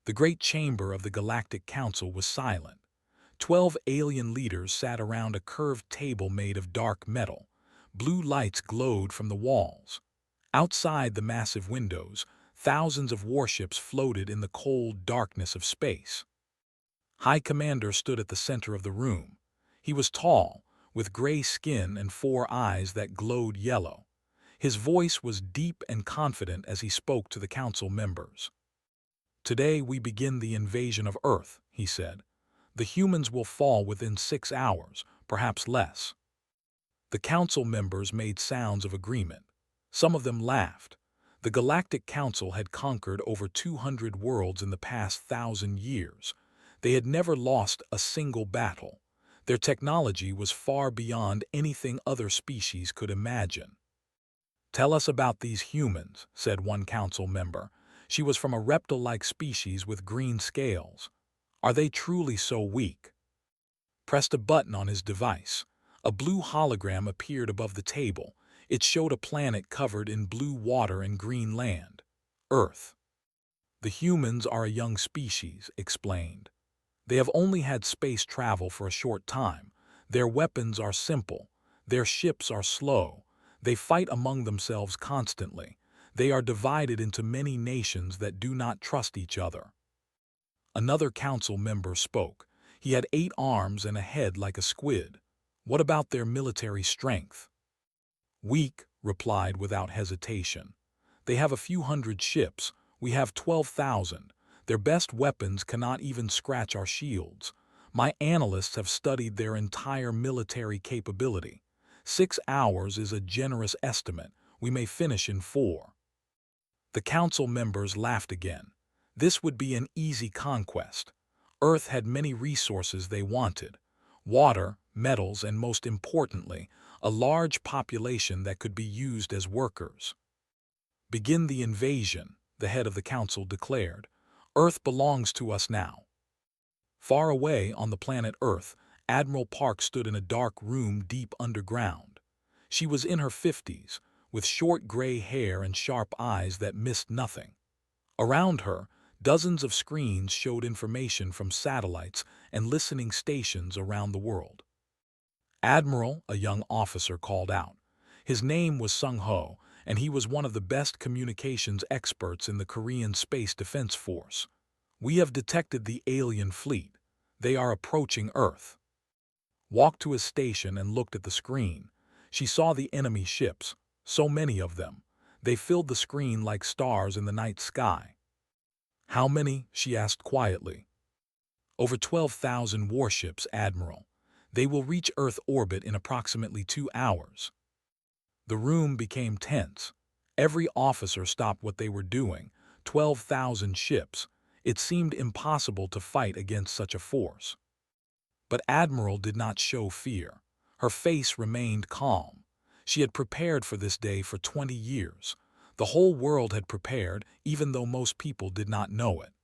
The great chamber of the Galactic Council was silent. 12 alien leaders sat around a curved table made of dark metal. Blue lights glowed from the walls. Outside the massive windows, thousands of warships floated in the cold darkness of space. High Commander stood at the center of the room. He was tall, with gray skin and 4 eyes that glowed yellow. His voice was deep and confident as he spoke to the council members. "Today we begin the invasion of Earth," he said. "The humans will fall within 6 hours, perhaps less." The council members made sounds of agreement. Some of them laughed. The Galactic Council had conquered over 200 worlds in the past 1,000 years. They had never lost a single battle. Their technology was far beyond anything other species could imagine. "Tell us about these humans," said one council member. She was from a reptile-like species with green scales. "Are they truly so weak?" Pressed a button on his device. A blue hologram appeared above the table. It showed a planet covered in blue water and green land. Earth. "The humans are a young species," explained. "They have only had space travel for a short time. Their weapons are simple. Their ships are slow. They fight among themselves constantly. They are divided into many nations that do not trust each other." Another council member spoke. He had 8 arms and a head like a squid. "What about their military strength?" "Weak," replied without hesitation. "They have a few hundred ships. We have 12,000. Their best weapons cannot even scratch our shields. My analysts have studied their entire military capability. 6 hours is a generous estimate. We may finish in 4. The council members laughed again. This would be an easy conquest. Earth had many resources they wanted: water, metals, and most importantly, a large population that could be used as workers. "Begin the invasion," the head of the council declared. "Earth belongs to us now." Far away on the planet Earth, Admiral Park stood in a dark room deep underground. She was in her 50s, with short gray hair and sharp eyes that missed nothing. Around her, dozens of screens showed information from satellites and listening stations around the world. "Admiral," a young officer called out. His name was Sung Ho, and he was one of the best communications experts in the Korean Space Defense Force. "We have detected the alien fleet. They are approaching Earth." Walked to his station and looked at the screen. She saw the enemy ships, so many of them. They filled the screen like stars in the night sky. "How many?" she asked quietly. "Over 12,000 warships, Admiral. They will reach Earth orbit in approximately 2 hours. The room became tense. Every officer stopped what they were doing. 12,000 ships. It seemed impossible to fight against such a force. But Admiral did not show fear. Her face remained calm. She had prepared for this day for 20 years. The whole world had prepared, even though most people did not know it.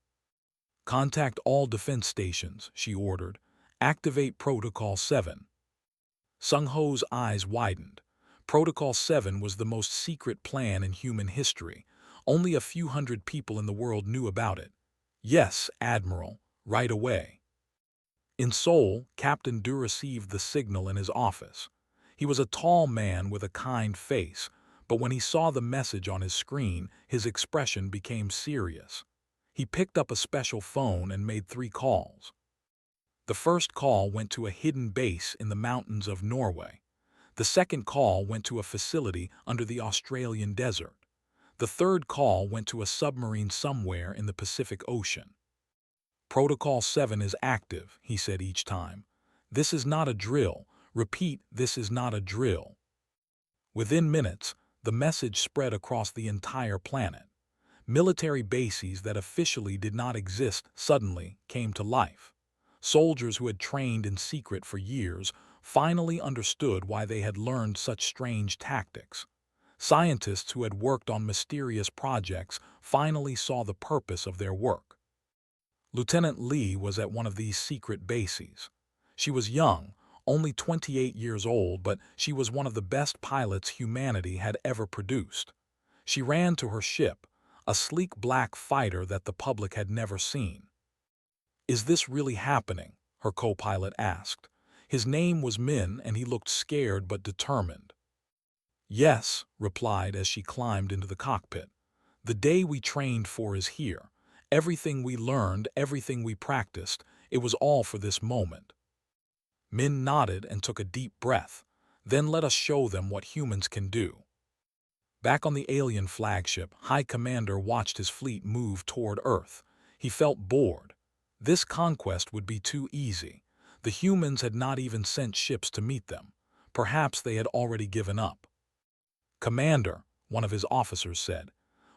"Contact all defense stations," she ordered. "Activate Protocol 7. Sung Ho's eyes widened. Protocol 7 was the most secret plan in human history. Only a few hundred people in the world knew about it. "Yes, Admiral, right away." In Seoul, Captain Du received the signal in his office. He was a tall man with a kind face, but when he saw the message on his screen, his expression became serious. He picked up a special phone and made 3 calls. The first call went to a hidden base in the mountains of Norway. The second call went to a facility under the Australian desert. The third call went to a submarine somewhere in the Pacific Ocean. "Protocol 7 is active," he said each time. "This is not a drill. Repeat, this is not a drill." Within minutes, the message spread across the entire planet. Military bases that officially did not exist suddenly came to life. Soldiers who had trained in secret for years finally understood why they had learned such strange tactics. Scientists who had worked on mysterious projects finally saw the purpose of their work. Lieutenant Lee was at one of these secret bases. She was young, only 28 years old, but she was one of the best pilots humanity had ever produced. She ran to her ship, a sleek black fighter that the public had never seen. "Is this really happening?" her co-pilot asked. His name was Min, and he looked scared but determined. "Yes," replied as she climbed into the cockpit. "The day we trained for is here. Everything we learned, everything we practiced, it was all for this moment." Min nodded and took a deep breath. "Then let us show them what humans can do." Back on the alien flagship, High Commander watched his fleet move toward Earth. He felt bored. This conquest would be too easy. The humans had not even sent ships to meet them. Perhaps they had already given up. "Commander," one of his officers said,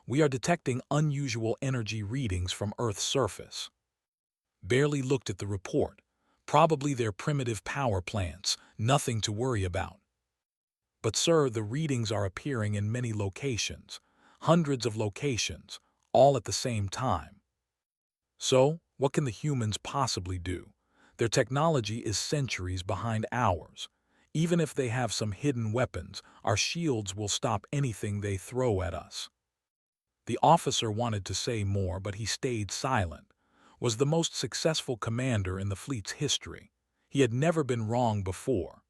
"we are detecting unusual energy readings from Earth's surface." Barely looked at the report. Probably their primitive power plants, nothing to worry about. "But sir, the readings are appearing in many locations, hundreds of locations, all at the same time." "So, what can the humans possibly do? Their technology is centuries behind ours. Even if they have some hidden weapons, our shields will stop anything they throw at us." The officer wanted to say more, but he stayed silent. Was the most successful commander in the fleet's history. He had never been wrong before.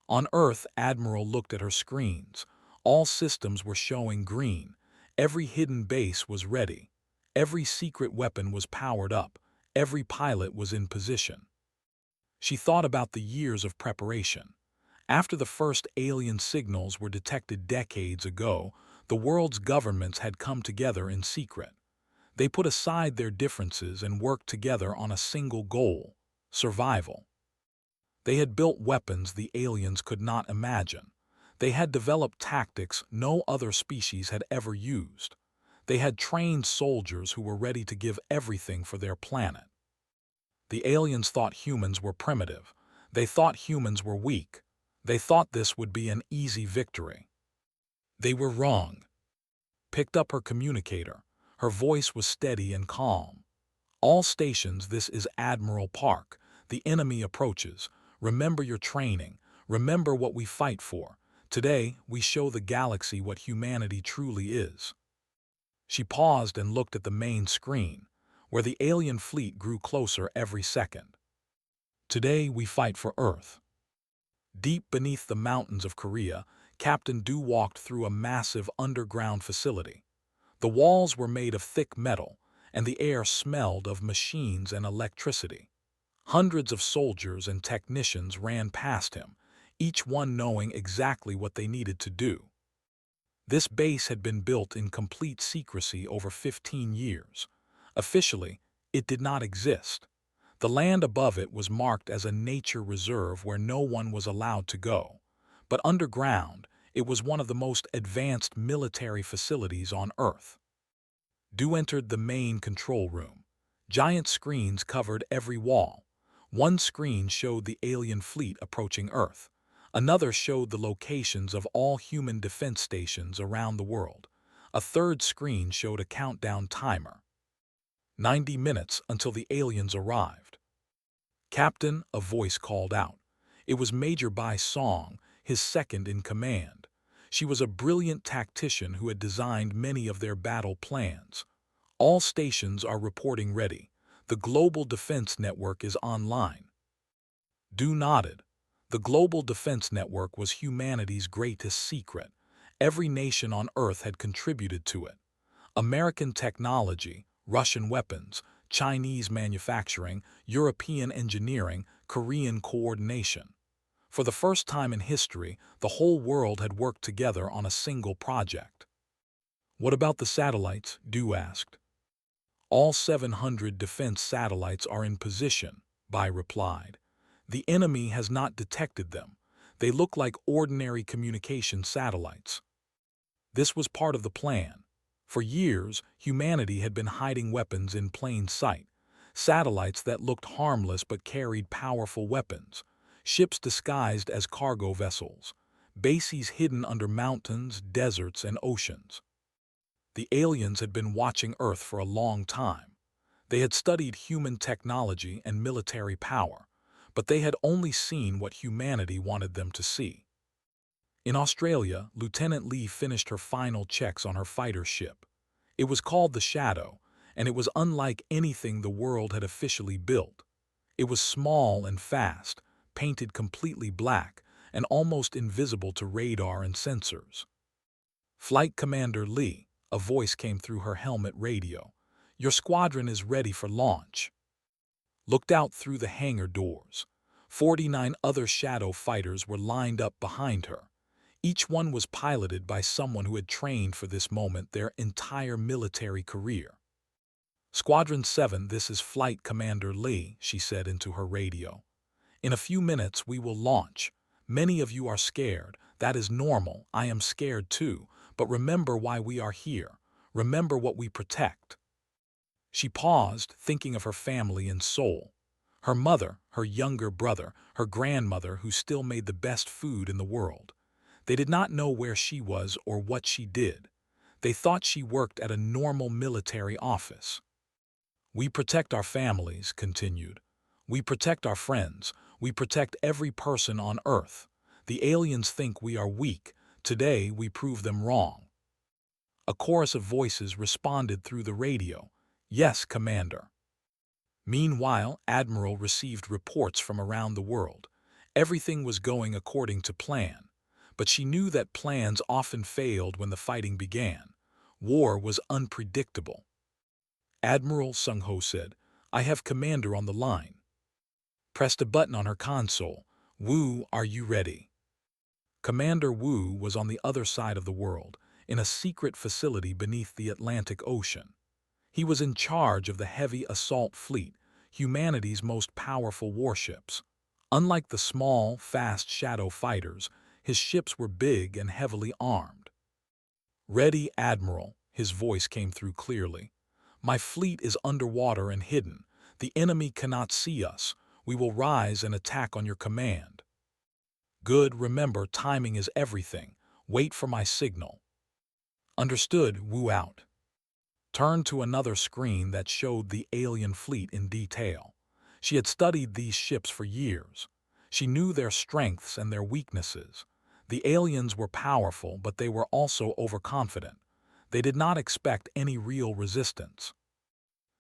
On Earth, Admiral looked at her screens. All systems were showing green. Every hidden base was ready. Every secret weapon was powered up. Every pilot was in position. She thought about the years of preparation. After the first alien signals were detected decades ago, the world's governments had come together in secret. They put aside their differences and worked together on a single goal: survival. They had built weapons the aliens could not imagine. They had developed tactics no other species had ever used. They had trained soldiers who were ready to give everything for their planet. The aliens thought humans were primitive. They thought humans were weak. They thought this would be an easy victory. They were wrong. Picked up her communicator. Her voice was steady and calm. "All stations, this is Admiral Park. The enemy approaches. Remember your training. Remember what we fight for. Today, we show the galaxy what humanity truly is." She paused and looked at the main screen, where the alien fleet grew closer every second. "Today, we fight for Earth." Deep beneath the mountains of Korea, Captain Du walked through a massive underground facility. The walls were made of thick metal, and the air smelled of machines and electricity. Hundreds of soldiers and technicians ran past him, each one knowing exactly what they needed to do. This base had been built in complete secrecy over 15 years. Officially, it did not exist. The land above it was marked as a nature reserve where no one was allowed to go. But underground, it was one of the most advanced military facilities on Earth. Du entered the main control room. Giant screens covered every wall. One screen showed the alien fleet approaching Earth. Another showed the locations of all human defense stations around the world. A third screen showed a countdown timer. 90 minutes until the aliens arrived. "Captain," a voice called out. It was Major Bai Song, his second in command. She was a brilliant tactician who had designed many of their battle plans. "All stations are reporting ready. The Global Defense Network is online." Du nodded. The Global Defense Network was humanity's greatest secret. Every nation on Earth had contributed to it. American technology, Russian weapons, Chinese manufacturing, European engineering, Korean coordination. For the first time in history, the whole world had worked together on a single project. "What about the satellites?" Du asked. "All 700 defense satellites are in position," Bai replied. "The enemy has not detected them. They look like ordinary communication satellites." This was part of the plan. For years, humanity had been hiding weapons in plain sight. Satellites that looked harmless but carried powerful weapons. Ships disguised as cargo vessels. Bases hidden under mountains, deserts, and oceans. The aliens had been watching Earth for a long time. They had studied human technology and military power, but they had only seen what humanity wanted them to see. In Australia, Lieutenant Lee finished her final checks on her fighter ship. It was called the Shadow, and it was unlike anything the world had officially built. It was small and fast, painted completely black, and almost invisible to radar and sensors. Flight Commander Lee, a voice came through her helmet radio. Your squadron is ready for launch. Looked out through the hangar doors. 49 other Shadow fighters were lined up behind her. Each one was piloted by someone who had trained for this moment their entire military career. Squadron 7, this is Flight Commander Lee, she said into her radio. In a few minutes we will launch. Many of you are scared. That is normal. I am scared too. But remember why we are here. Remember what we protect. She paused, thinking of her family and soul. Her mother, her younger brother, her grandmother who still made the best food in the world. They did not know where she was or what she did. They thought she worked at a normal military office. We protect our families, continued. We protect our friends. We protect every person on Earth. The aliens think we are weak. Today we prove them wrong. A chorus of voices responded through the radio. Yes, Commander. Meanwhile, Admiral received reports from around the world. Everything was going according to plan. But she knew that plans often failed when the fighting began. War was unpredictable. Admiral Sung-ho said, I have Commander on the line. Pressed a button on her console. Wu, are you ready? Commander Wu was on the other side of the world, in a secret facility beneath the Atlantic Ocean. He was in charge of the heavy assault fleet, humanity's most powerful warships. Unlike the small, fast Shadow fighters, his ships were big and heavily armed. Ready, Admiral, his voice came through clearly. My fleet is underwater and hidden. The enemy cannot see us. We will rise and attack on your command. Good, remember, timing is everything. Wait for my signal. Understood, Wu out. Turned to another screen that showed the alien fleet in detail. She had studied these ships for years. She knew their strengths and their weaknesses. The aliens were powerful, but they were also overconfident. They did not expect any real resistance.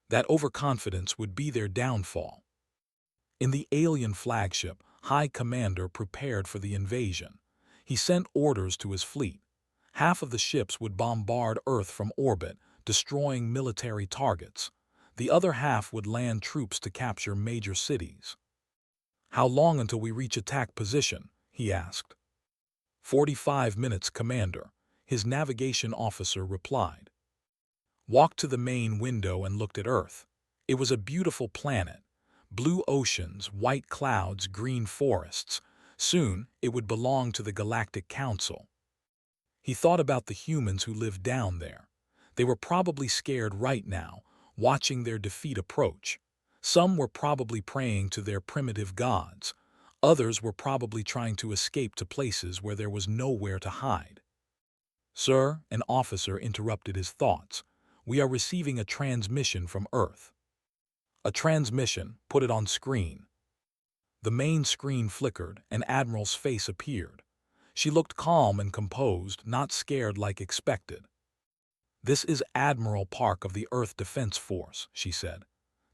That overconfidence would be their downfall. In the alien flagship, High Commander prepared for the invasion. He sent orders to his fleet. Half of the ships would bombard Earth from orbit, destroying military targets. The other half would land troops to capture major cities. How long until we reach attack position? He asked. 45 minutes, Commander, his navigation officer replied. Walked to the main window and looked at Earth. It was a beautiful planet. Blue oceans, white clouds, green forests. Soon, it would belong to the Galactic Council. He thought about the humans who lived down there. They were probably scared right now, watching their defeat approach. Some were probably praying to their primitive gods. Others were probably trying to escape to places where there was nowhere to hide. Sir, an officer interrupted his thoughts. We are receiving a transmission from Earth. A transmission, put it on screen. The main screen flickered, and Admiral's face appeared. She looked calm and composed, not scared like expected. This is Admiral Park of the Earth Defense Force, she said.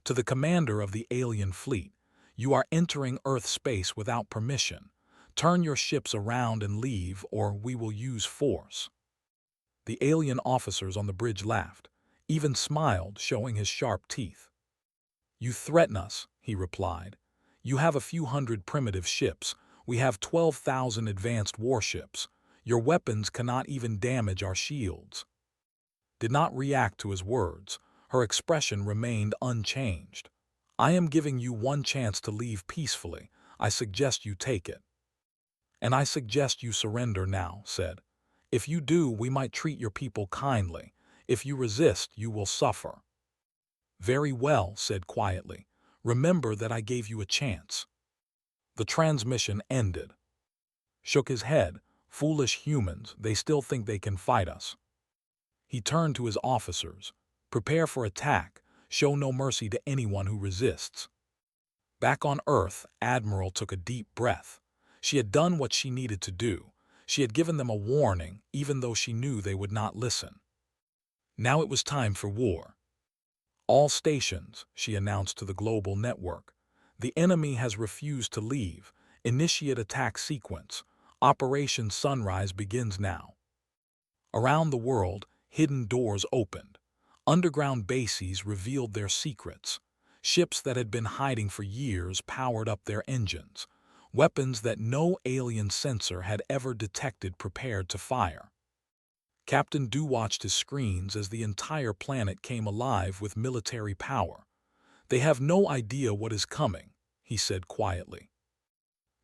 To the commander of the alien fleet, you are entering Earth space without permission. Turn your ships around and leave, or we will use force. The alien officers on the bridge laughed, even smiled, showing his sharp teeth. You threaten us, he replied. You have a few hundred primitive ships. We have 12,000 advanced warships. Your weapons cannot even damage our shields. Did not react to his words. Her expression remained unchanged. I am giving you one chance to leave peacefully. I suggest you take it. And I suggest you surrender now, said. If you do, we might treat your people kindly. If you resist, you will suffer. Very well, said quietly. Remember that I gave you a chance. The transmission ended. Shook his head. Foolish humans, they still think they can fight us. He turned to his officers. Prepare for attack. Show no mercy to anyone who resists. Back on Earth, Admiral took a deep breath. She had done what she needed to do. She had given them a warning, even though she knew they would not listen. Now it was time for war. All stations, she announced to the global network. The enemy has refused to leave. Initiate attack sequence. Operation Sunrise begins now. Around the world, hidden doors opened. Underground bases revealed their secrets. Ships that had been hiding for years powered up their engines. Weapons that no alien sensor had ever detected prepared to fire. Captain Du watched his screens as the entire planet came alive with military power. "They have no idea what is coming," he said quietly.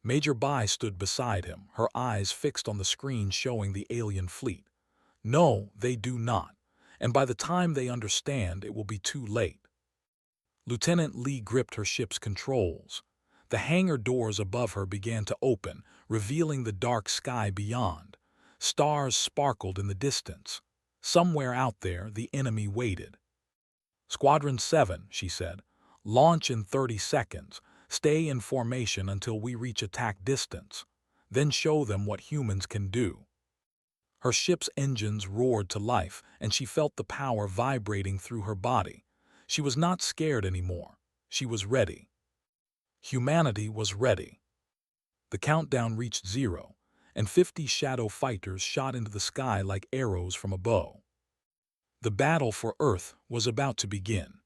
Major Bai stood beside him, her eyes fixed on the screen showing the alien fleet. "No, they do not. And by the time they understand, it will be too late." Lieutenant Lee gripped her ship's controls. The hangar doors above her began to open, revealing the dark sky beyond. Stars sparkled in the distance. Somewhere out there, the enemy waited. "Squadron 7, she said. "Launch in 30 seconds. Stay in formation until we reach attack distance. Then show them what humans can do." Her ship's engines roared to life, and she felt the power vibrating through her body. She was not scared anymore. She was ready. Humanity was ready. The countdown reached 0, and 50 shadow fighters shot into the sky like arrows from a bow. The battle for Earth was about to begin.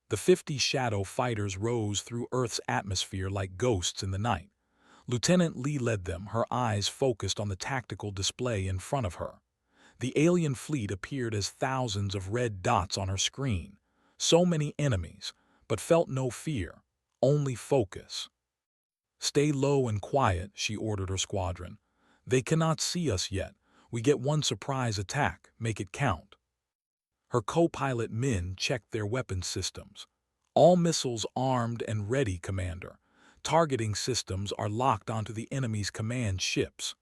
The 50 shadow fighters rose through Earth's atmosphere like ghosts in the night. Lieutenant Lee led them, her eyes focused on the tactical display in front of her. The alien fleet appeared as thousands of red dots on her screen. So many enemies, but felt no fear, only focus. "Stay low and quiet," she ordered her squadron. "They cannot see us yet. We get one surprise attack, make it count." Her co-pilot Min checked their weapons systems. "All missiles armed and ready, Commander. Targeting systems are locked onto the enemy's command ships."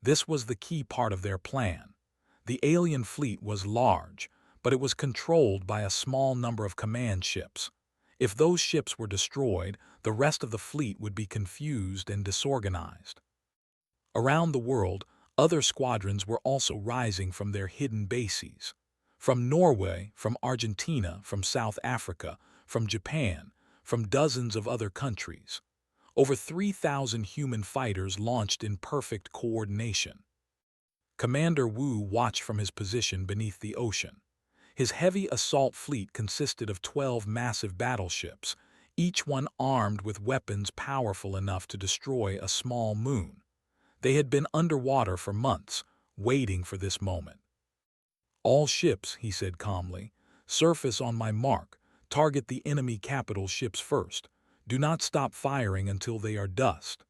This was the key part of their plan. The alien fleet was large, but it was controlled by a small number of command ships. If those ships were destroyed, the rest of the fleet would be confused and disorganized. Around the world, other squadrons were also rising from their hidden bases. From Norway, from Argentina, from South Africa, from Japan, from dozens of other countries. Over 3,000 human fighters launched in perfect coordination. Commander Wu watched from his position beneath the ocean. His heavy assault fleet consisted of 12 massive battleships, each one armed with weapons powerful enough to destroy a small moon. They had been underwater for months, waiting for this moment. "All ships," he said calmly, "surface on my mark. Target the enemy capital ships first. Do not stop firing until they are dust."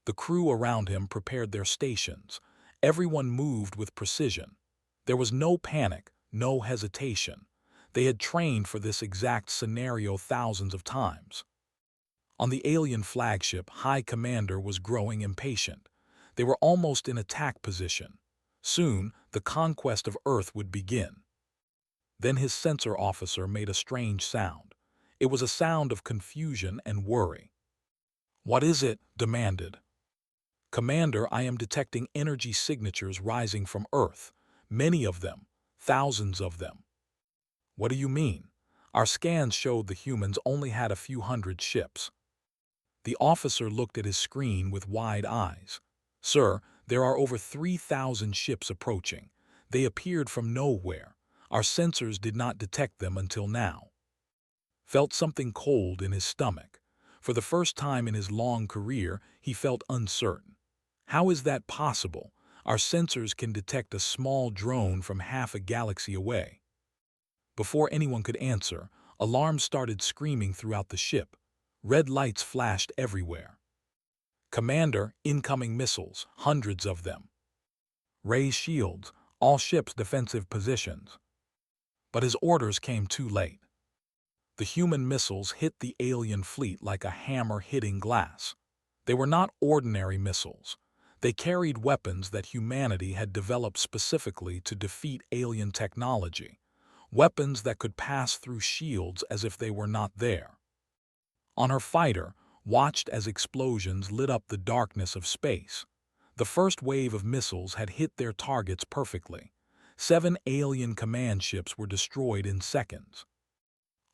The crew around him prepared their stations. Everyone moved with precision. There was no panic, no hesitation. They had trained for this exact scenario thousands of times. On the alien flagship, High Commander was growing impatient. They were almost in attack position. Soon, the conquest of Earth would begin. Then his sensor officer made a strange sound. It was a sound of confusion and worry. "What is it?" demanded. "Commander, I am detecting energy signatures rising from Earth. Many of them. Thousands of them." "What do you mean?" "Our scans showed the humans only had a few hundred ships." The officer looked at his screen with wide eyes. "Sir, there are over 3,000 ships approaching. They appeared from nowhere. Our sensors did not detect them until now." Felt something cold in his stomach. For the first time in his long career, he felt uncertain. How is that possible? Our sensors can detect a small drone from half a galaxy away. Before anyone could answer, alarms started screaming throughout the ship. Red lights flashed everywhere. "Commander, incoming missiles, hundreds of them." "Raise shields, all ships defensive positions." But his orders came too late. The human missiles hit the alien fleet like a hammer hitting glass. They were not ordinary missiles. They carried weapons that humanity had developed specifically to defeat alien technology. Weapons that could pass through shields as if they were not there. On her fighter, watched as explosions lit up the darkness of space. The first wave of missiles had hit their targets perfectly. 7 alien command ships were destroyed in seconds.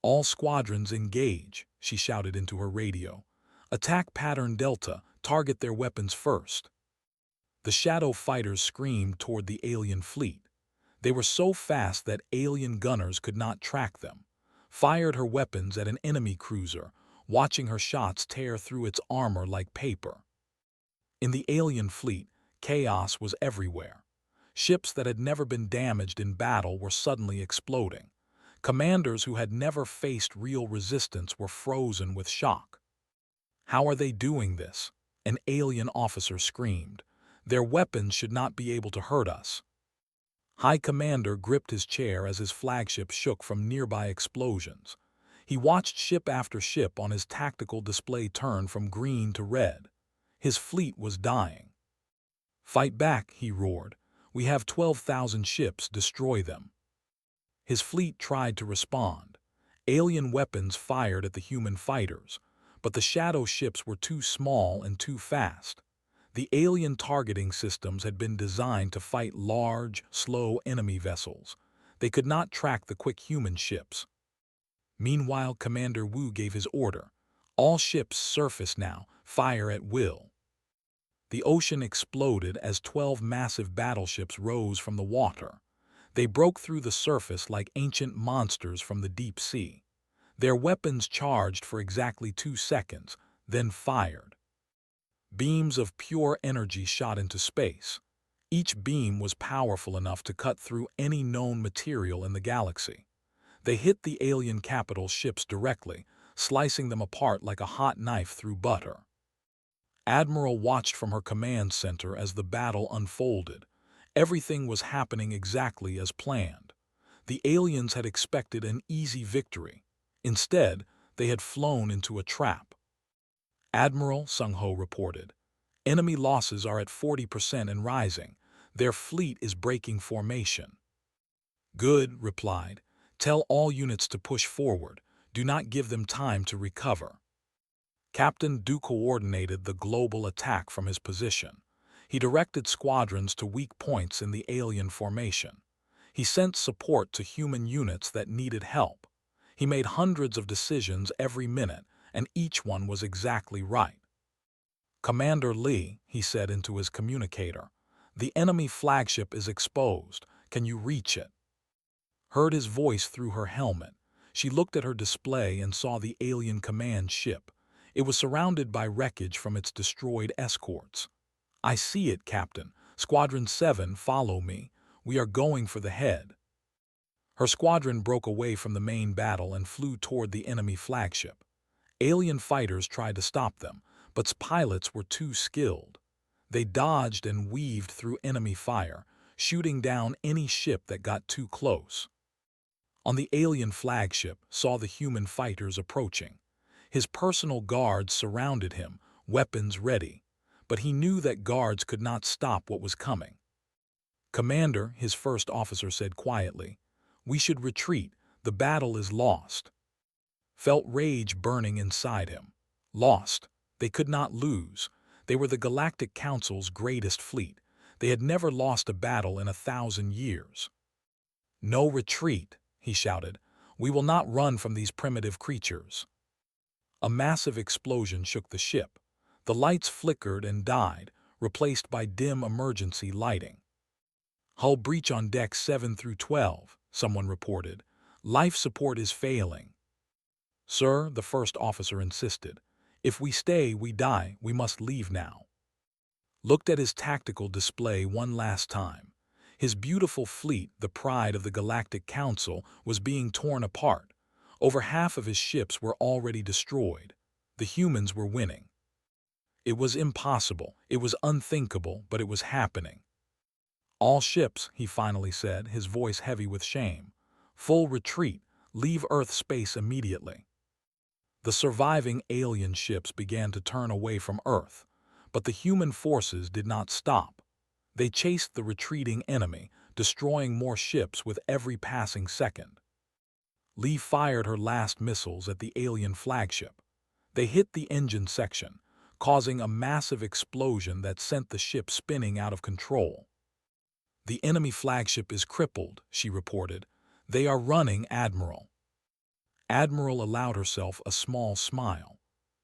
"All squadrons engage," she shouted into her radio. "Attack pattern Delta, target their weapons first." The shadow fighters screamed toward the alien fleet. They were so fast that alien gunners could not track them. Fired her weapons at an enemy cruiser, watching her shots tear through its armor like paper. In the alien fleet, chaos was everywhere. Ships that had never been damaged in battle were suddenly exploding. Commanders who had never faced real resistance were frozen with shock. "How are they doing this?" an alien officer screamed. "Their weapons should not be able to hurt us." High Commander gripped his chair as his flagship shook from nearby explosions. He watched ship after ship on his tactical display turn from green to red. His fleet was dying. "Fight back," he roared. "We have 12,000 ships, destroy them." His fleet tried to respond. Alien weapons fired at the human fighters, but the shadow ships were too small and too fast. The alien targeting systems had been designed to fight large, slow enemy vessels. They could not track the quick human ships. Meanwhile, Commander Wu gave his order. "All ships surface now, fire at will." The ocean exploded as 12 massive battleships rose from the water. They broke through the surface like ancient monsters from the deep sea. Their weapons charged for exactly 2 seconds, then fired. Beams of pure energy shot into space. Each beam was powerful enough to cut through any known material in the galaxy. They hit the alien capital ships directly, slicing them apart like a hot knife through butter. Admiral watched from her command center as the battle unfolded. Everything was happening exactly as planned. The aliens had expected an easy victory. Instead, they had flown into a trap. "Admiral," Sung Ho reported, "enemy losses are at 40% and rising. Their fleet is breaking formation." "Good," replied. "Tell all units to push forward. Do not give them time to recover." Captain Du coordinated the global attack from his position. He directed squadrons to weak points in the alien formation. He sent support to human units that needed help. He made hundreds of decisions every minute, and each one was exactly right. "Commander Lee," he said into his communicator, "the enemy flagship is exposed. Can you reach it?" Heard his voice through her helmet. She looked at her display and saw the alien command ship. It was surrounded by wreckage from its destroyed escorts. "I see it, Captain. Squadron 7, follow me. We are going for the head." Her squadron broke away from the main battle and flew toward the enemy flagship. Alien fighters tried to stop them, but pilots were too skilled. They dodged and weaved through enemy fire, shooting down any ship that got too close. On the alien flagship, saw the human fighters approaching. His personal guards surrounded him, weapons ready, but he knew that guards could not stop what was coming. "Commander," his first officer said quietly, "we should retreat. The battle is lost." Felt rage burning inside him. Lost. They could not lose. They were the Galactic Council's greatest fleet. They had never lost a battle in 1,000 years. "No retreat," he shouted. "We will not run from these primitive creatures." A massive explosion shook the ship. The lights flickered and died, replaced by dim emergency lighting. "Hull breach on decks 7 through 12, someone reported. "Life support is failing." "Sir," the first officer insisted, "if we stay, we die. We must leave now." Looked at his tactical display one last time. His beautiful fleet, the pride of the Galactic Council, was being torn apart. Over half of his ships were already destroyed. The humans were winning. It was impossible, it was unthinkable, but it was happening. "All ships," he finally said, his voice heavy with shame. "Full retreat, leave Earth space immediately." The surviving alien ships began to turn away from Earth, but the human forces did not stop. They chased the retreating enemy, destroying more ships with every passing second. Lee fired her last missiles at the alien flagship. They hit the engine section, causing a massive explosion that sent the ship spinning out of control. The enemy flagship is crippled, she reported. They are running, Admiral. Admiral allowed herself a small smile.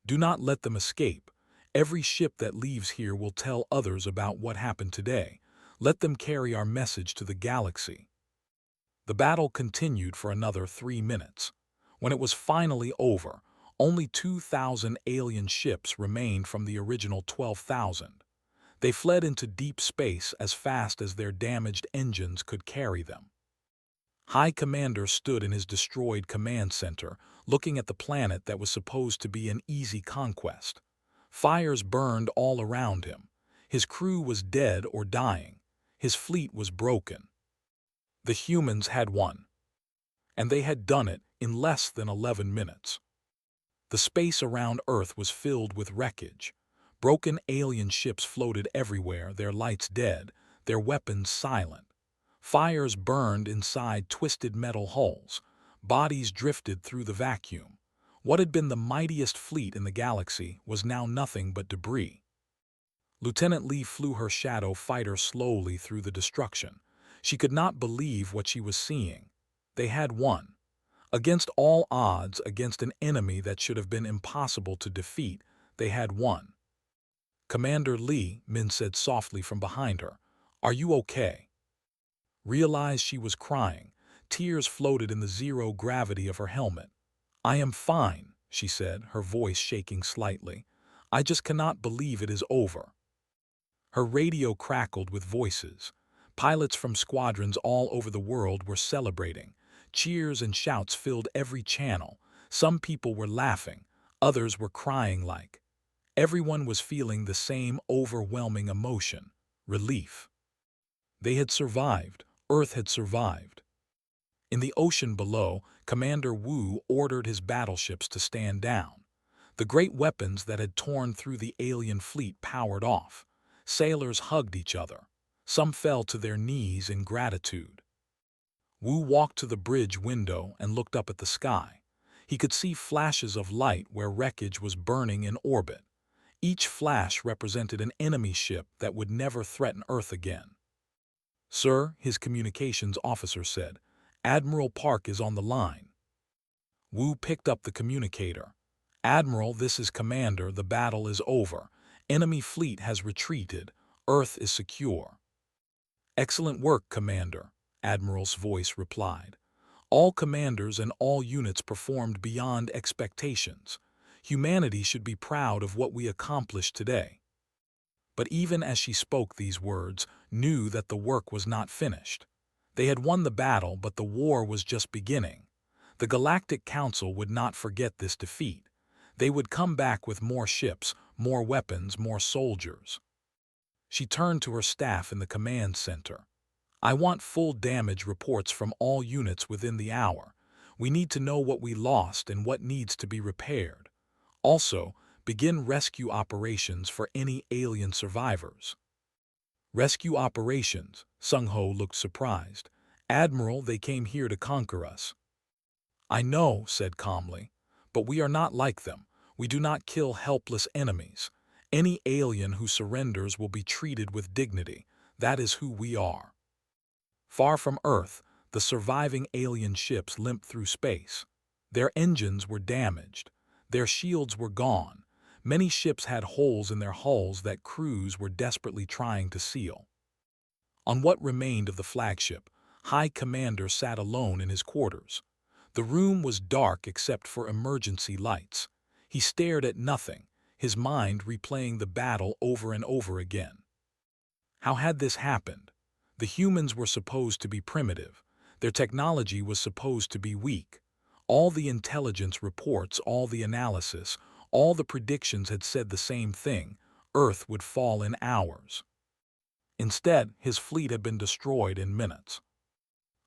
Do not let them escape. Every ship that leaves here will tell others about what happened today. Let them carry our message to the galaxy. The battle continued for another 3 minutes. When it was finally over, only 2,000 alien ships remained from the original 12,000. They fled into deep space as fast as their damaged engines could carry them. High Commander stood in his destroyed command center, looking at the planet that was supposed to be an easy conquest. Fires burned all around him. His crew was dead or dying. His fleet was broken. The humans had won. And they had done it in less than 11 minutes. The space around Earth was filled with wreckage. Broken alien ships floated everywhere, their lights dead, their weapons silent. Fires burned inside twisted metal hulls. Bodies drifted through the vacuum. What had been the mightiest fleet in the galaxy was now nothing but debris. Lieutenant Lee flew her shadow fighter slowly through the destruction. She could not believe what she was seeing. They had won. Against all odds, against an enemy that should have been impossible to defeat, they had won. Commander Lee, Min said softly from behind her, "Are you okay?" Realized she was crying. Tears floated in the zero gravity of her helmet. "I am fine," she said, her voice shaking slightly. "I just cannot believe it is over." Her radio crackled with voices. Pilots from squadrons all over the world were celebrating. Cheers and shouts filled every channel. Some people were laughing, others were crying like. Everyone was feeling the same overwhelming emotion, relief. They had survived. Earth had survived. In the ocean below, Commander Wu ordered his battleships to stand down. The great weapons that had torn through the alien fleet powered off. Sailors hugged each other. Some fell to their knees in gratitude. Wu walked to the bridge window and looked up at the sky. He could see flashes of light where wreckage was burning in orbit. Each flash represented an enemy ship that would never threaten Earth again. "Sir," his communications officer said, "Admiral Park is on the line." Wu picked up the communicator. "Admiral, this is Commander. The battle is over. Enemy fleet has retreated. Earth is secure." "Excellent work, Commander," Admiral's voice replied. "All commanders and all units performed beyond expectations. Humanity should be proud of what we accomplished today." But even as she spoke these words, knew that the work was not finished. They had won the battle, but the war was just beginning. The Galactic Council would not forget this defeat. They would come back with more ships, more weapons, more soldiers. She turned to her staff in the command center. "I want full damage reports from all units within the hour. We need to know what we lost and what needs to be repaired. Also, begin rescue operations for any alien survivors." "Rescue operations?" Sung-Ho looked surprised. "Admiral, they came here to conquer us." "I know," said calmly, "but we are not like them. We do not kill helpless enemies. Any alien who surrenders will be treated with dignity. That is who we are." Far from Earth, the surviving alien ships limped through space. Their engines were damaged. Their shields were gone. Many ships had holes in their hulls that crews were desperately trying to seal. On what remained of the flagship, High Commander sat alone in his quarters. The room was dark except for emergency lights. He stared at nothing, his mind replaying the battle over and over again. How had this happened? The humans were supposed to be primitive. Their technology was supposed to be weak. All the intelligence reports, all the analysis, all the predictions had said the same thing: Earth would fall in hours. Instead, his fleet had been destroyed in minutes.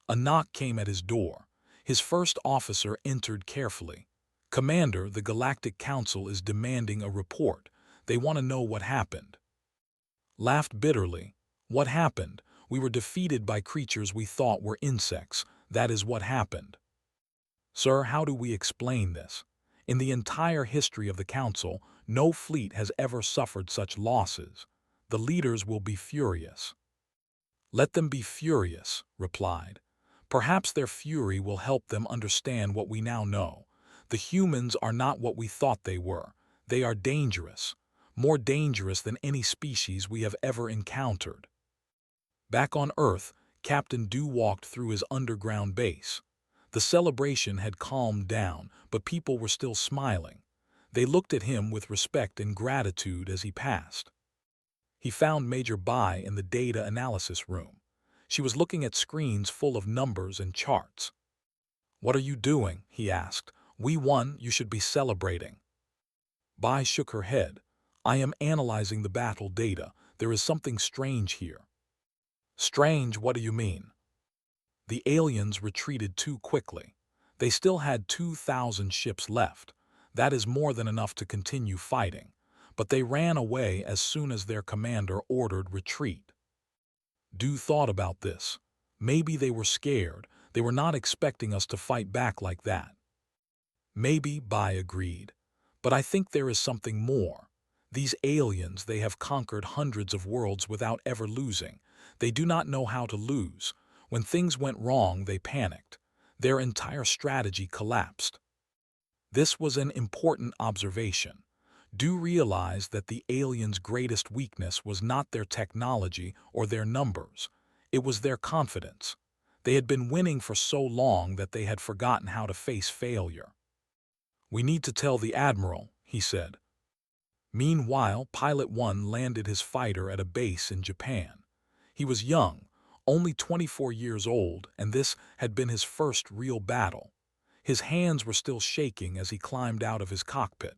A knock came at his door. His first officer entered carefully. "Commander, the Galactic Council is demanding a report. They want to know what happened." Laughed bitterly. "What happened? We were defeated by creatures we thought were insects. That is what happened." "Sir, how do we explain this? In the entire history of the Council, no fleet has ever suffered such losses. The leaders will be furious." Let them be furious, replied. Perhaps their fury will help them understand what we now know. The humans are not what we thought they were. They are dangerous, more dangerous than any species we have ever encountered. Back on Earth, Captain Dew walked through his underground base. The celebration had calmed down, but people were still smiling. They looked at him with respect and gratitude as he passed. He found Major Bai in the data analysis room. She was looking at screens full of numbers and charts. "What are you doing?" he asked. "We won, you should be celebrating." Bai shook her head. "I am analyzing the battle data. There is something strange here." "Strange, what do you mean?" "The aliens retreated too quickly. They still had 2,000 ships left. That is more than enough to continue fighting. But they ran away as soon as their commander ordered retreat." Du thought about this. Maybe they were scared. They were not expecting us to fight back like that. "Maybe," Bai agreed. "But I think there is something more. These aliens, they have conquered hundreds of worlds without ever losing. They do not know how to lose. When things went wrong, they panicked. Their entire strategy collapsed." This was an important observation. Du realized that the aliens' greatest weakness was not their technology or their numbers. It was their confidence. They had been winning for so long that they had forgotten how to face failure. "We need to tell the Admiral," he said. Meanwhile, Pilot 1 landed his fighter at a base in Japan. He was young, only 24 years old, and this had been his first real battle. His hands were still shaking as he climbed out of his cockpit.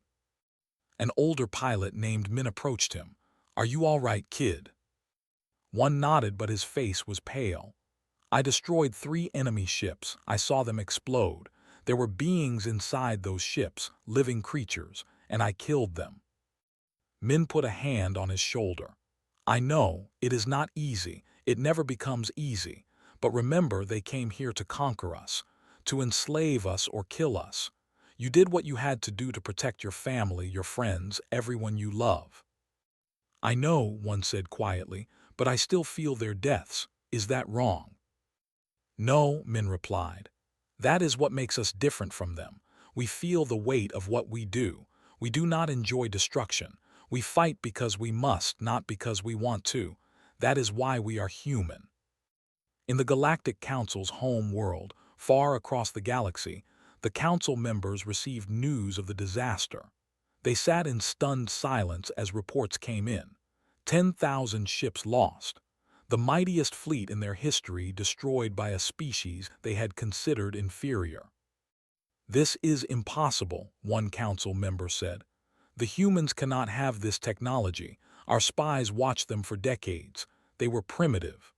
An older pilot named Min approached him. "Are you all right, kid?" One nodded, but his face was pale. "I destroyed 3 enemy ships. I saw them explode. There were beings inside those ships, living creatures, and I killed them." Min put a hand on his shoulder. "I know, it is not easy. It never becomes easy. But remember, they came here to conquer us, to enslave us or kill us. You did what you had to do to protect your family, your friends, everyone you love." "I know," one said quietly, "but I still feel their deaths. Is that wrong?" "No," Min replied. "That is what makes us different from them. We feel the weight of what we do. We do not enjoy destruction. We fight because we must, not because we want to. That is why we are human." In the Galactic Council's home world, far across the galaxy, the council members received news of the disaster. They sat in stunned silence as reports came in. 10,000 ships lost. The mightiest fleet in their history destroyed by a species they had considered inferior. "This is impossible," one council member said. "The humans cannot have this technology. Our spies watched them for decades. They were primitive."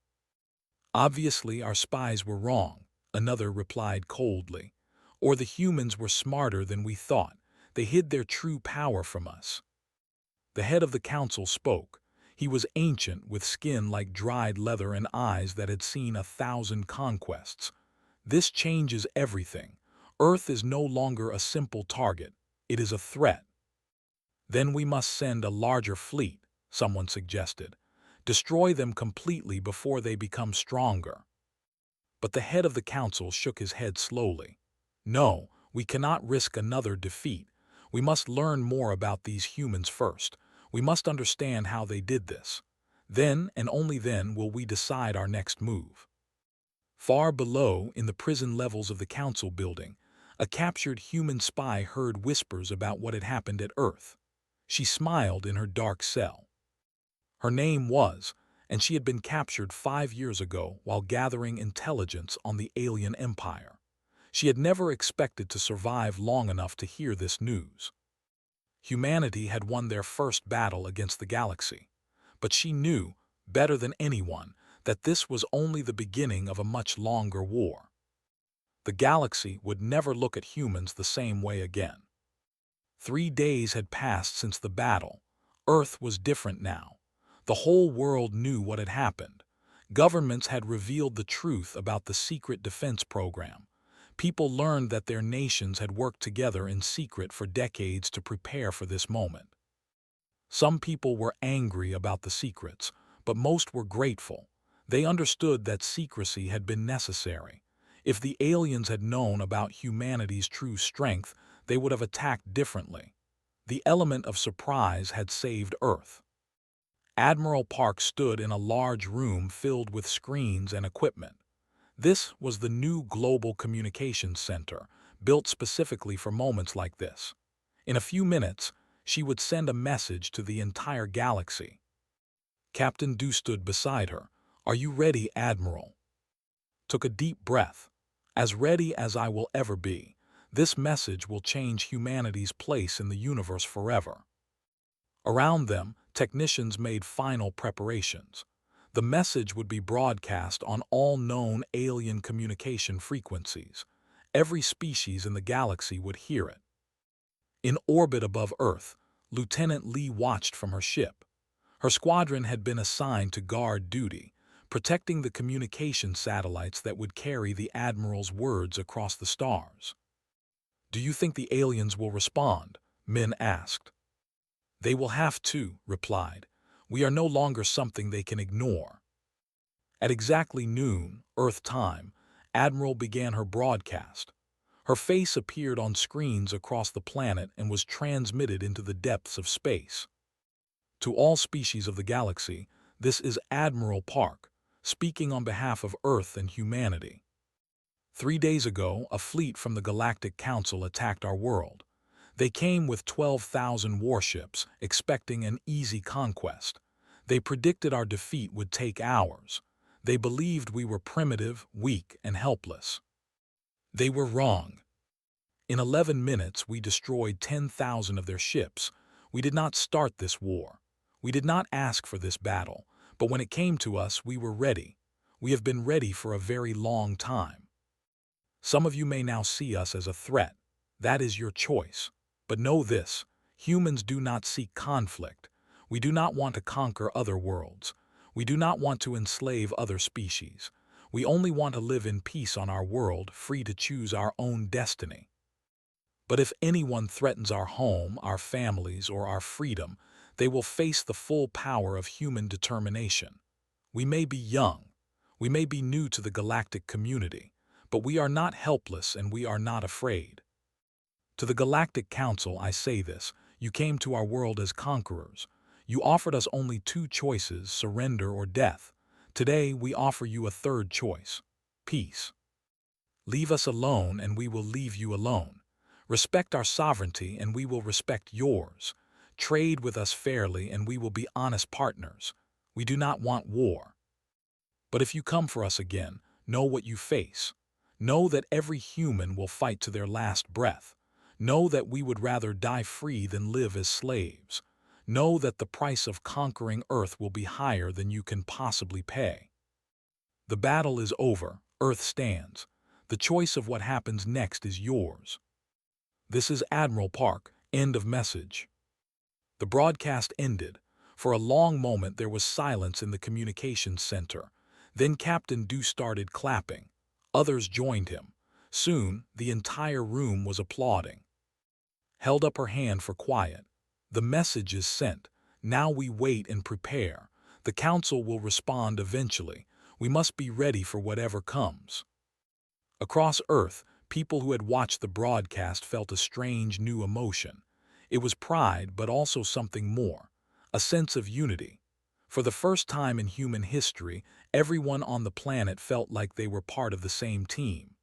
"Obviously, our spies were wrong," another replied coldly. "Or the humans were smarter than we thought. They hid their true power from us." The head of the council spoke. He was ancient, with skin like dried leather and eyes that had seen 1,000 conquests. "This changes everything. Earth is no longer a simple target. It is a threat." "Then we must send a larger fleet," someone suggested. "Destroy them completely before they become stronger." But the head of the council shook his head slowly. "No, we cannot risk another defeat. We must learn more about these humans first. We must understand how they did this. Then, and only then, will we decide our next move." Far below, in the prison levels of the council building, a captured human spy heard whispers about what had happened at Earth. She smiled in her dark cell. Her name was, and she had been captured 5 years ago while gathering intelligence on the alien empire. She had never expected to survive long enough to hear this news. Humanity had won their first battle against the galaxy, but she knew, better than anyone, that this was only the beginning of a much longer war. The galaxy would never look at humans the same way again. 3 days had passed since the battle. Earth was different now. The whole world knew what had happened. Governments had revealed the truth about the secret defense program. People learned that their nations had worked together in secret for decades to prepare for this moment. Some people were angry about the secrets, but most were grateful. They understood that secrecy had been necessary. If the aliens had known about humanity's true strength, they would have attacked differently. The element of surprise had saved Earth. Admiral Park stood in a large room filled with screens and equipment. This was the new Global Communications Center, built specifically for moments like this. In a few minutes, she would send a message to the entire galaxy. Captain Du stood beside her. "Are you ready, Admiral?" Took a deep breath. "As ready as I will ever be. This message will change humanity's place in the universe forever." Around them, technicians made final preparations. The message would be broadcast on all known alien communication frequencies. Every species in the galaxy would hear it. In orbit above Earth, Lieutenant Lee watched from her ship. Her squadron had been assigned to guard duty, protecting the communication satellites that would carry the Admiral's words across the stars. "Do you think the aliens will respond?" Min asked. "They will have to," replied. "We are no longer something they can ignore." At exactly noon, Earth time, Admiral began her broadcast. Her face appeared on screens across the planet and was transmitted into the depths of space. "To all species of the galaxy, this is Admiral Park, speaking on behalf of Earth and humanity. 3 days ago, a fleet from the Galactic Council attacked our world. They came with 12,000 warships, expecting an easy conquest. They predicted our defeat would take hours. They believed we were primitive, weak, and helpless. They were wrong. In 11 minutes, we destroyed 10,000 of their ships. We did not start this war. We did not ask for this battle, but when it came to us, we were ready. We have been ready for a very long time. Some of you may now see us as a threat. That is your choice. But know this, humans do not seek conflict. We do not want to conquer other worlds. We do not want to enslave other species. We only want to live in peace on our world, free to choose our own destiny. But if anyone threatens our home, our families, or our freedom, they will face the full power of human determination. We may be young. We may be new to the galactic community, but we are not helpless and we are not afraid. To the Galactic Council, I say this: you came to our world as conquerors. You offered us only 2 choices, surrender or death. Today, we offer you a third choice: peace. Leave us alone and we will leave you alone. Respect our sovereignty and we will respect yours. Trade with us fairly and we will be honest partners. We do not want war. But if you come for us again, know what you face. Know that every human will fight to their last breath. Know that we would rather die free than live as slaves. Know that the price of conquering Earth will be higher than you can possibly pay. The battle is over. Earth stands. The choice of what happens next is yours. This is Admiral Park. End of message. The broadcast ended. For a long moment there was silence in the communications center. Then Captain Du started clapping. Others joined him. Soon, the entire room was applauding. Held up her hand for quiet. The message is sent. Now we wait and prepare. The council will respond eventually. We must be ready for whatever comes. Across Earth, people who had watched the broadcast felt a strange new emotion. It was pride, but also something more, a sense of unity. For the first time in human history, everyone on the planet felt like they were part of the same team.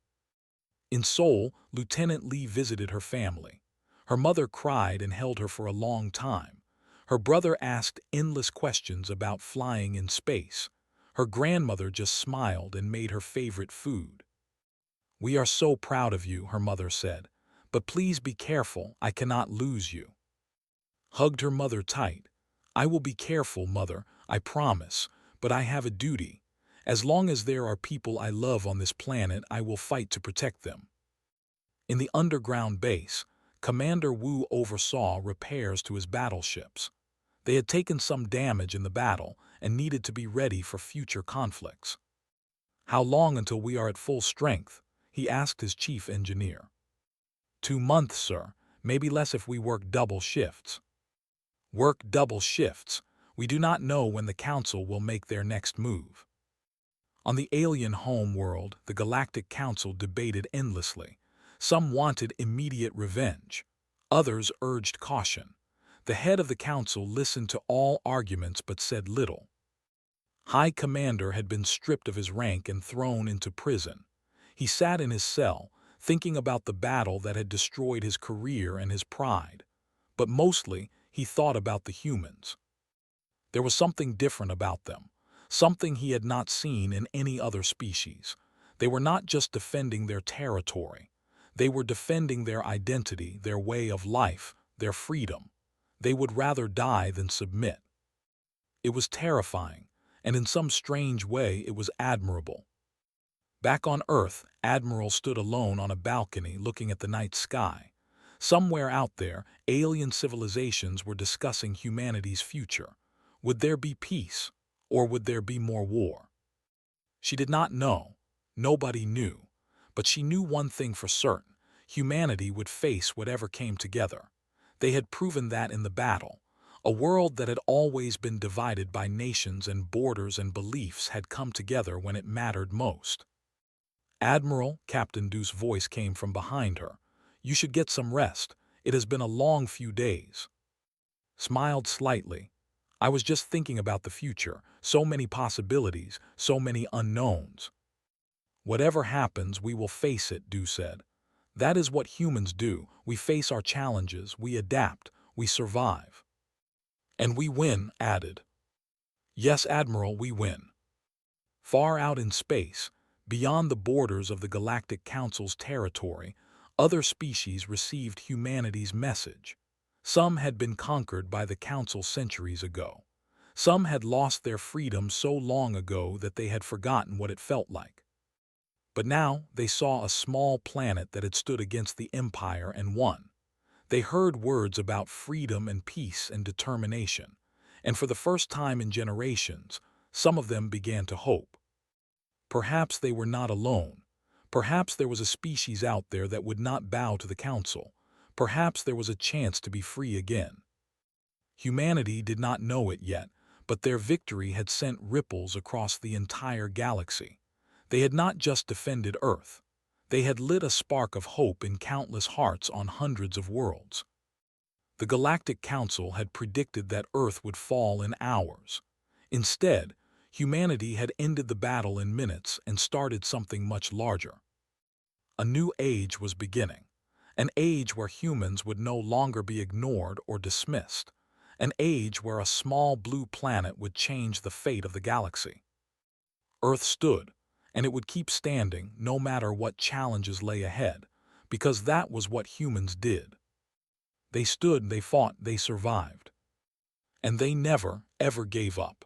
In Seoul, Lieutenant Lee visited her family. Her mother cried and held her for a long time. Her brother asked endless questions about flying in space. Her grandmother just smiled and made her favorite food. "We are so proud of you," her mother said. "But please be careful, I cannot lose you." Hugged her mother tight. "I will be careful, mother, I promise, but I have a duty. As long as there are people I love on this planet, I will fight to protect them." In the underground base, Commander Wu oversaw repairs to his battleships. They had taken some damage in the battle and needed to be ready for future conflicts. "How long until we are at full strength?" he asked his chief engineer. 2 months, sir. Maybe less if we work double shifts." "Work double shifts? We do not know when the council will make their next move." On the alien home world, the Galactic Council debated endlessly. Some wanted immediate revenge. Others urged caution. The head of the council listened to all arguments but said little. High Commander had been stripped of his rank and thrown into prison. He sat in his cell, thinking about the battle that had destroyed his career and his pride. But mostly, he thought about the humans. There was something different about them, something he had not seen in any other species. They were not just defending their territory. They were defending their identity, their way of life, their freedom. They would rather die than submit. It was terrifying, and in some strange way it was admirable. Back on Earth, Admiral stood alone on a balcony looking at the night sky. Somewhere out there, alien civilizations were discussing humanity's future. Would there be peace, or would there be more war? She did not know. Nobody knew. But she knew one thing for certain. Humanity would face whatever came together. They had proven that in the battle. A world that had always been divided by nations and borders and beliefs had come together when it mattered most. Admiral, Captain Deuce's voice came from behind her. You should get some rest. It has been a long few days. Smiled slightly. I was just thinking about the future. So many possibilities, so many unknowns. Whatever happens, we will face it, Deuce said. That is what humans do. We face our challenges, we adapt, we survive. And we win, added. Yes, Admiral, we win. Far out in space, beyond the borders of the Galactic Council's territory, other species received humanity's message. Some had been conquered by the Council centuries ago. Some had lost their freedom so long ago that they had forgotten what it felt like. But now they saw a small planet that had stood against the Empire and won. They heard words about freedom and peace and determination, and for the first time in generations, some of them began to hope. Perhaps they were not alone. Perhaps there was a species out there that would not bow to the Council. Perhaps there was a chance to be free again. Humanity did not know it yet, but their victory had sent ripples across the entire galaxy. They had not just defended Earth. They had lit a spark of hope in countless hearts on hundreds of worlds. The Galactic Council had predicted that Earth would fall in hours. Instead, humanity had ended the battle in minutes and started something much larger. A new age was beginning. An age where humans would no longer be ignored or dismissed. An age where a small blue planet would change the fate of the galaxy. Earth stood, and it would keep standing no matter what challenges lay ahead, because that was what humans did. They stood, they fought, they survived. And they never, ever gave up.